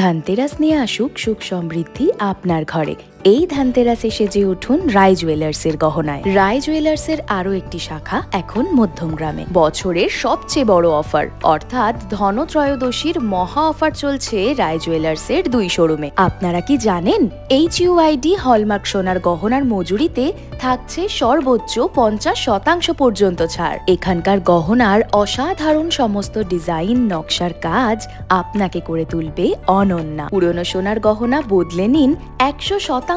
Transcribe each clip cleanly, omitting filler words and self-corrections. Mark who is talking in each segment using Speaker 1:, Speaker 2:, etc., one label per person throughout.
Speaker 1: ধানতেরাস নিয়ে আসুক সুখ সমৃদ্ধি আপনার ঘরে। এই ধানতেরাসে সেজে উঠুন রায় জুয়েলার্সের গহনায়। রায় জুয়েলার্সের আরো একটি শাখা এখন মধ্যমগ্রামে। বছরের সবচেয়ে বড় অফার অর্থাৎ ধনত্রয়োদশীর মহা অফার চলছে রায় জুয়েলার্সের 2 শোরুমে। আপনারা কি জানেন HUID হলমার্ক সোনার গহনার মজুরিতে থাকছে সর্বোচ্চ 50% পর্যন্ত ছাড়। এখানকার গহনার অসাধারণ সমস্ত ডিজাইন নকশার কাজ আপনাকে করে তুলবে অনন্যা। পুরনো সোনার গহনা বদলে নিন 100%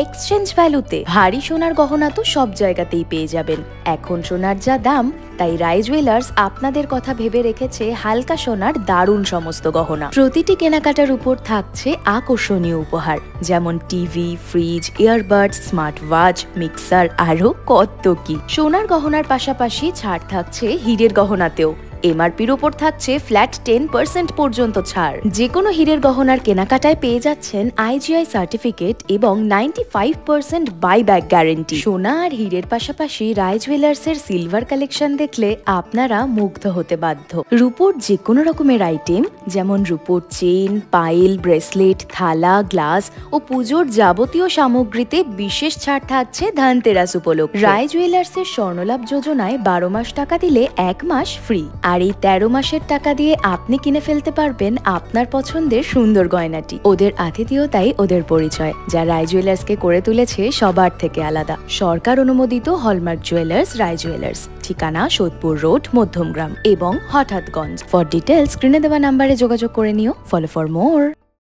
Speaker 1: এক্সচেঞ্জ ভ্যালুতে। ভারী সোনার গহনা তো সব জায়গাতেই পেয়ে যাবেন। এখন সোনার যা দাম, তাই রায় জুয়েলার্স আপনাদের কথা ভেবে রেখেছে হালকা সোনার দারুণ সমস্ত গহনা। প্রতিটি কেনাকাটার উপর থাকছে আকর্ষণীয় উপহার, যেমন TV, fridge, earbuds, smart watch, mixer, আরো কত কি। সোনার গহনার পাশাপাশি ছাড় থাকছে হীরের গহনাতেও। MRPর উপর থাকছে ফ্ল্যাট 10% পর্যন্ত ছাড়। যে কোনো হীরের গহনার কেনাকাটায় পেয়ে যাচ্ছেন IGI সার্টিফিকেট এবং 95% বাইব্যাক গ্যারেন্টি। সোনা আর হীরের পাশাপাশি রায় জুয়েলার্সের সিলভার কালেকশন দেখলে আপনারা মুগ্ধ হতে বাধ্য। রূপোর যে কোনো রকমের আইটেম, যেমন রূপোর চেন, পায়েল, ব্রেসলেট, থালা, গ্লাস ও পুজোর যাবতীয় সামগ্রীতে বিশেষ ছাড় থাকছে ধানতেরাস উপলক্ষে। রায় জুয়েলার্সের স্বর্ণলাভ যোজনায় 12 মাস টাকা দিলে 1 মাস ফ্রি। আর এই 13 মাসের টাকা দিয়ে আপনি কিনে ফেলতে পারবেন আপনার পছন্দের সুন্দর গয়নাটি। ওদের আতিথেয়তাই ওদের পরিচয়, যা রায় জুয়েলার্সকে করে তুলেছে সবার থেকে আলাদা। সরকার অনুমোদিত হলমার্ক জুয়েলার্স, রায় জুয়েলার্স, ঠিকানা সোদপুর রোড, মধ্যমগ্রাম এবং হঠাৎগঞ্জ। ফর ডিটেলস স্ক্রিনে দেওয়া নাম্বারে যোগাযোগ করে নিও। Follow for more.